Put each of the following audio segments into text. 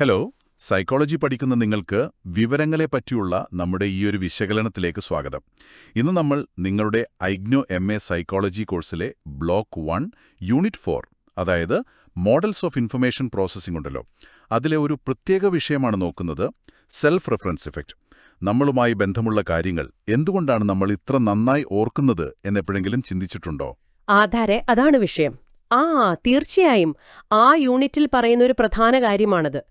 Hello, psychology പഠിക്കുന്ന നിങ്ങൾക്ക് വിവരങ്ങളെ പറ്റിയുള്ള നമ്മുടെ ഈയൊരു വിശകലനത്തിലേക്ക് സ്വാഗതം. ഇന്ന് നമ്മൾ നിങ്ങളുടെ ഐഗ്നോ MA സൈക്കോളജി കോഴ്സിലെ ബ്ലോക്ക് 1 യൂണിറ്റ് 4, അതായത് മോഡൽസ് ഓഫ് ഇൻഫർമേഷൻ പ്രോസസ്സിംഗ് ഉണ്ടല്ലോ, അതിലെ ഒരു പ്രത്യേക വിഷയമാണ് നോക്കുന്നത്: സെൽഫ് റെഫറൻസ് ഇഫക്റ്റ്. നമ്മളുമായി ബന്ധമുള്ള കാര്യങ്ങൾ എന്തുകൊണ്ടാണ് നമ്മൾ ഇത്ര നന്നായി ഓർക്കുന്നത് എന്നെപ്പോഴെങ്കിലും ചിന്തിച്ചിട്ടുണ്ടോ? ആധാരെ അതാണ് വിഷയം. തീർച്ചയായും ആ യൂണിറ്റിൽ പറയുന്ന ഒരു പ്രധാന കാര്യമാണത്.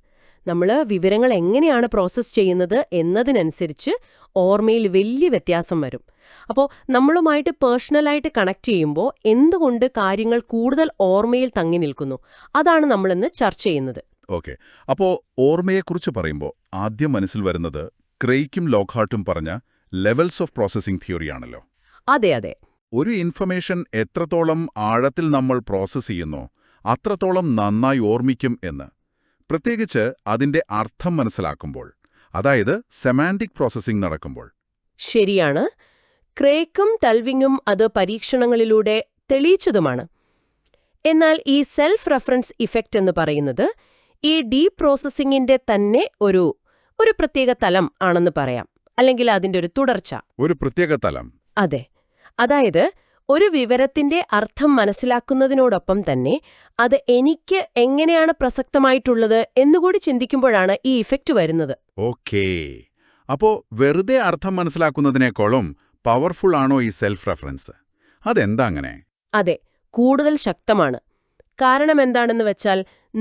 നമ്മൾ വിവരങ്ങൾ എങ്ങനെയാണ് പ്രോസസ്സ് ചെയ്യുന്നത് എന്നതിനനുസരിച്ച് ഓർമ്മയിൽ വലിയ വ്യത്യാസം വരും. അപ്പോൾ നമ്മളുമായിട്ട് പേഴ്സണലായിട്ട് കണക്ട് ചെയ്യുമ്പോൾ എന്തുകൊണ്ട് കാര്യങ്ങൾ കൂടുതൽ ഓർമ്മയിൽ തങ്ങി നിൽക്കുന്നു, അതാണ് നമ്മളിന്ന് ചർച്ച ചെയ്യുന്നത്. ഓക്കെ, അപ്പോൾ ഓർമ്മയെക്കുറിച്ച് പറയുമ്പോൾ ആദ്യം മനസ്സിൽ വരുന്നത് ക്രെയ്ക്കും ലോക്ക്ഹാർട്ടും പറഞ്ഞ ലെവൽസ് ഓഫ് പ്രോസസ്സിംഗ് തിയറിയാണല്ലോ. അതെ അതെ. ഒരു ഇൻഫർമേഷൻ എത്രത്തോളം ആഴത്തിൽ നമ്മൾ പ്രോസസ്സ് ചെയ്യുന്നോ അത്രത്തോളം നന്നായി ഓർമ്മിക്കും എന്ന്, പ്രത്യേകിച്ച് അതിന്റെ അർത്ഥം മനസ്സിലാക്കുമ്പോൾ, അതായത് സെമാൻറ്റിക് പ്രോസസ്സിംഗ് നടക്കുമ്പോൾ. ശരിയാണ്. ക്രേക്കും ടൽവിങ്ങും അത് പരീക്ഷണങ്ങളിലൂടെ തെളിയിച്ചതുമാണ്. എന്നാൽ ഈ സെൽഫ് റെഫറൻസ് ഇഫക്റ്റ് എന്ന് പറയുന്നത് ഈ ഡീപ് പ്രോസസ്സിംഗിന്റെ തന്നെ ഒരു പ്രത്യേക തലം ആണെന്ന് പറയാം, അല്ലെങ്കിൽ അതിന്റെ ഒരു തുടർച്ച. ഒരു പ്രത്യേക തലം. അതെ. അതായത് ഒരു വിവരത്തിന്റെ അർത്ഥം മനസ്സിലാക്കുന്നതിനോടൊപ്പം തന്നെ അത് എനിക്ക് എങ്ങനെയാണ് പ്രസക്തമായിട്ടുള്ളത് എന്നുകൂടി ചിന്തിക്കുമ്പോഴാണ് ഈ ഇഫക്റ്റ് വരുന്നത്. ഓക്കേ, അപ്പോ വെറുതെ അർത്ഥം മനസ്സിലാക്കുന്നതിനേക്കാളും പവർഫുൾ ആണോ ഈ സെൽഫ് റെഫറൻസ്? അതെന്താ അങ്ങനെ? അതെ, കൂടുതൽ ശക്തമാണ്. കാരണം എന്താണെന്ന് വെച്ചാൽ,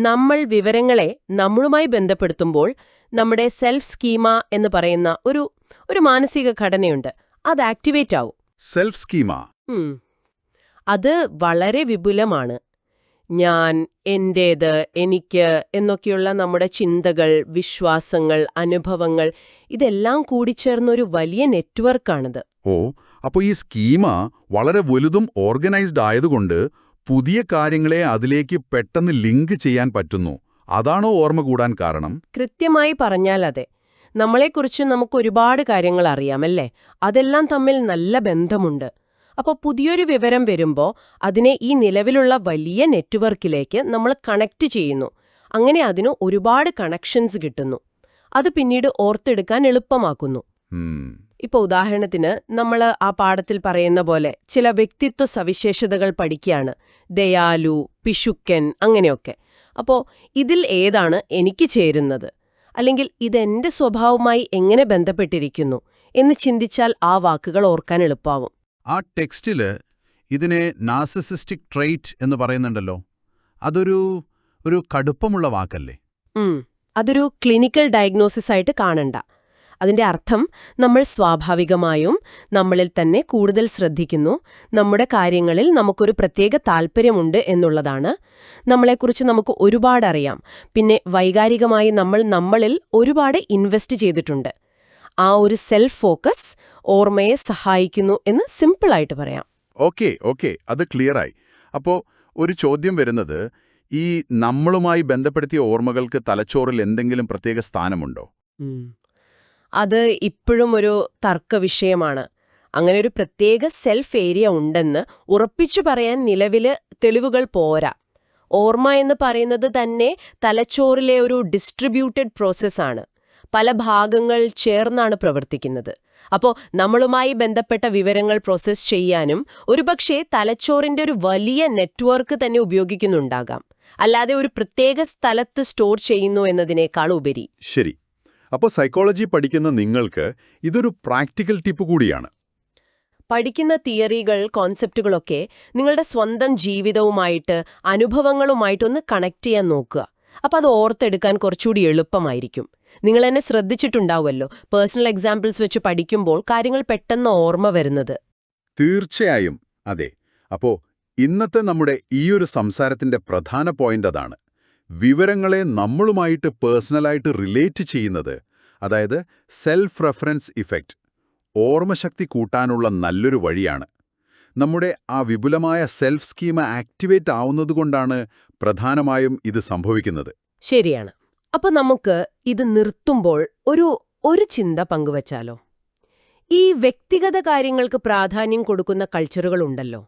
നമ്മൾ വിവരങ്ങളെ നമ്മളുമായി ബന്ധപ്പെടുത്തുമ്പോൾ നമ്മുടെ സെൽഫ് സ്കീമ എന്ന് പറയുന്ന ഒരു മാനസിക ഘടനയുണ്ട്, അത് ആക്ടിവേറ്റ് ആവും. Self schema. അത് വളരെ വിപുലമാണ്. ഞാൻ, എന്റേത്, എനിക്ക് എന്നൊക്കെയുള്ള നമ്മുടെ ചിന്തകൾ, വിശ്വാസങ്ങൾ, അനുഭവങ്ങൾ, ഇതെല്ലാം കൂടിച്ചേർന്നൊരു വലിയ നെറ്റ്വർക്കാണിത്. ഓ, അപ്പോൾ ഈ സ്കീമ വളരെ വലുതും ഓർഗനൈസ്ഡ് ആയതുകൊണ്ട് പുതിയ കാര്യങ്ങളെ അതിലേക്ക് പെട്ടെന്ന് ലിങ്ക് ചെയ്യാൻ പറ്റുന്നു. അതാണോ ഓർമ്മ കൂടാൻ കാരണം? കൃത്യമായി പറഞ്ഞാൽ അതെ. നമ്മളെക്കുറിച്ച് നമുക്ക് ഒരുപാട് കാര്യങ്ങൾ അറിയാമല്ലേ? അതെല്ലാം തമ്മിൽ നല്ല ബന്ധമുണ്ട്. അപ്പോൾ പുതിയൊരു വിവരം വരുമ്പോൾ അതിനെ ഈ നിലവിലുള്ള വലിയ നെറ്റ്വർക്കിലേക്ക് നമ്മൾ കണക്ട് ചെയ്യുന്നു. അങ്ങനെ അതിന് ഒരുപാട് കണക്ഷൻസ് കിട്ടുന്നു. അത് പിന്നീട് ഓർത്തെടുക്കാൻ എളുപ്പമാക്കുന്നു. ഇപ്പോൾ ഉദാഹരണത്തിന് നമ്മൾ ആ പാഠത്തിൽ പറയുന്ന പോലെ ചില വ്യക്തിത്വ സവിശേഷതകൾ പഠിക്കുകയാണ്: ദയാലു, പിശുക്കൻ, അങ്ങനെയൊക്കെ. അപ്പോൾ ഇതിൽ ഏതാണ് എനിക്ക് ചേരുന്നത്, അല്ലെങ്കിൽ ഇതെന്റെ സ്വഭാവവുമായി എങ്ങനെ ബന്ധപ്പെട്ടിരിക്കുന്നു എന്ന് ചിന്തിച്ചാൽ ആ വാക്കുകൾ ഓർക്കാൻ എളുപ്പമാകും. ആ ടെക്സ്റ്റില് ഇതിനെ നാർസിസിസ്റ്റിക് ട്രെയ്റ്റ് എന്ന് പറയുന്നുണ്ടല്ലോ. അതൊരു കടുപ്പമുള്ള വാക്കല്ലേ? അതൊരു ക്ലിനിക്കൽ ഡയഗ്നോസിസ് ആയിട്ട് കാണണ്ട. അതിന്റെ അർത്ഥം നമ്മൾ സ്വാഭാവികമായും നമ്മളിൽ തന്നെ കൂടുതൽ ശ്രദ്ധിക്കുന്നു, നമ്മുടെ കാര്യങ്ങളിൽ നമുക്കൊരു പ്രത്യേക താൽപ്പര്യമുണ്ട് എന്നുള്ളതാണ്. നമ്മളെക്കുറിച്ച് നമുക്ക് ഒരുപാട് അറിയാം, പിന്നെ വൈകാരികമായി നമ്മളിൽ ഒരുപാട് ഇൻവെസ്റ്റ് ചെയ്തിട്ടുണ്ട്. ആ ഒരു സെൽഫ് ഫോക്കസ് ഓർമ്മയെ സഹായിക്കുന്നു എന്ന് സിമ്പിളായിട്ട് പറയാം. ഓക്കെ, അത് ക്ലിയറായി. അപ്പോൾ ഒരു ചോദ്യം വരുന്നത്, ഈ നമ്മളുമായി ബന്ധപ്പെടുത്തിയ ഓർമ്മകൾക്ക് തലച്ചോറിൽ എന്തെങ്കിലും പ്രത്യേക സ്ഥാനമുണ്ടോ? അത് ഇപ്പോഴും ഒരു തർക്ക വിഷയമാണ്. അങ്ങനെ ഒരു പ്രത്യേക സെൽഫ് ഏരിയ ഉണ്ടെന്ന് ഉറപ്പിച്ചു പറയാൻ നിലവില് തെളിവുകൾ പോരാ. ഓർമ്മ എന്ന് പറയുന്നത് തന്നെ തലച്ചോറിലെ ഒരു ഡിസ്ട്രിബ്യൂട്ടഡ് പ്രോസസ്സാണ്. പല ഭാഗങ്ങൾ ചേർന്നാണ് പ്രവർത്തിക്കുന്നത്. അപ്പോൾ നമ്മളുമായി ബന്ധപ്പെട്ട വിവരങ്ങൾ പ്രോസസ്സ് ചെയ്യാനും ഒരുപക്ഷെ തലച്ചോറിന്റെ ഒരു വലിയ നെറ്റ്വർക്ക് തന്നെ ഉപയോഗിക്കുന്നുണ്ടാകാം, അല്ലാതെ ഒരു പ്രത്യേക സ്ഥലത്ത് സ്റ്റോർ ചെയ്യുന്നു എന്നതിനേക്കാൾ ഉപരി. ശരി. അപ്പോൾ സൈക്കോളജി പഠിക്കുന്ന നിങ്ങൾക്ക് ഇതൊരു പ്രാക്ടിക്കൽ ടിപ്പ് കൂടിയാണ്. പഠിക്കുന്ന തിയറികൾ, കോൺസെപ്റ്റുകളൊക്കെ നിങ്ങളുടെ സ്വന്തം ജീവിതവുമായിട്ട്, അനുഭവങ്ങളുമായിട്ടൊന്ന് കണക്ട് ചെയ്യാൻ നോക്കുക. അപ്പം അത് ഓർത്തെടുക്കാൻ കുറച്ചുകൂടി എളുപ്പമായിരിക്കും. നിങ്ങൾ എന്നെ ശ്രദ്ധിച്ചിട്ടുണ്ടാവുമല്ലോ, പേഴ്സണൽ എക്സാമ്പിൾസ് വെച്ച് പഠിക്കുമ്പോൾ കാര്യങ്ങൾ പെട്ടെന്ന് ഓർമ്മ വരുന്നത്. തീർച്ചയായും അതെ. അപ്പോൾ ഇന്നത്തെ നമ്മുടെ ഈയൊരു സംസാരത്തിന്റെ പ്രധാന പോയിന്റ് അതാണ്: വിവരങ്ങളെ നമ്മളുമായിട്ട് പേഴ്സണലായിട്ട് റിലേറ്റ് ചെയ്യുന്നത്, അതായത് സെൽഫ് റെഫറൻസ് ഇഫക്റ്റ്, ഓർമ്മശക്തി കൂട്ടാനുള്ള നല്ലൊരു വഴിയാണ്. നമ്മുടെ ആ വിപുലമായ സെൽഫ് സ്കീമ ആക്ടിവേറ്റ് ആവുന്നതുകൊണ്ടാണ് പ്രധാനമായും ഇത് സംഭവിക്കുന്നത്. ശരിയാണ്. അപ്പോൾ നമുക്ക് ഇത് നിർത്തുമ്പോൾ ഒരു ചിന്ത പങ്കുവച്ചാലോ? ഈ വ്യക്തിഗത കാര്യങ്ങൾക്ക് പ്രാധാന്യം കൊടുക്കുന്ന കൾച്ചറുകളുണ്ടല്ലോ,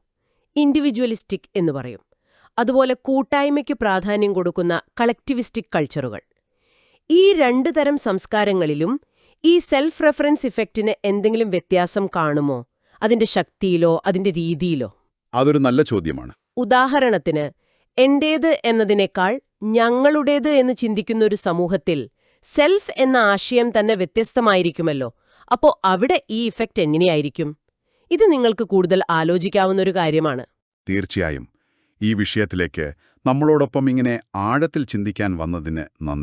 ഇൻഡിവിജ്വലിസ്റ്റിക് എന്ന് പറയും. അതുപോലെ കൂട്ടായ്മയ്ക്ക് പ്രാധാന്യം കൊടുക്കുന്ന കളക്ടിവിസ്റ്റിക് കൾച്ചറുകൾ. ഈ രണ്ട് തരം സംസ്കാരങ്ങളിലും ഈ സെൽഫ് റെഫറൻസ് ഇഫക്റ്റിന് എന്തെങ്കിലും വ്യത്യാസം കാണുമോ? അതിന്റെ ശക്തിയിലോ അതിന്റെ രീതിയിലോ? അതൊരു നല്ല ചോദ്യമാണ്. ഉദാഹരണത്തിന്, എന്റേത് എന്നതിനേക്കാൾ ഞങ്ങളുടേത് എന്ന് ചിന്തിക്കുന്ന ഒരു സമൂഹത്തിൽ സെൽഫ് എന്ന ആശയം തന്നെ വ്യത്യസ്തമായിരിക്കുമല്ലോ. അപ്പോ അവിടെ ഈ ഇഫക്റ്റ് എങ്ങനെയായിരിക്കും? ഇത് നിങ്ങൾക്ക് കൂടുതൽ ആലോചിക്കാവുന്നൊരു കാര്യമാണ്. തീർച്ചയായും. ഈ വിഷയത്തിലേക്ക് നമ്മളോടൊപ്പം ഇങ്ങനെ ആഴത്തിൽ ചിന്തിക്കാൻ വന്നതിന് നന്ദി.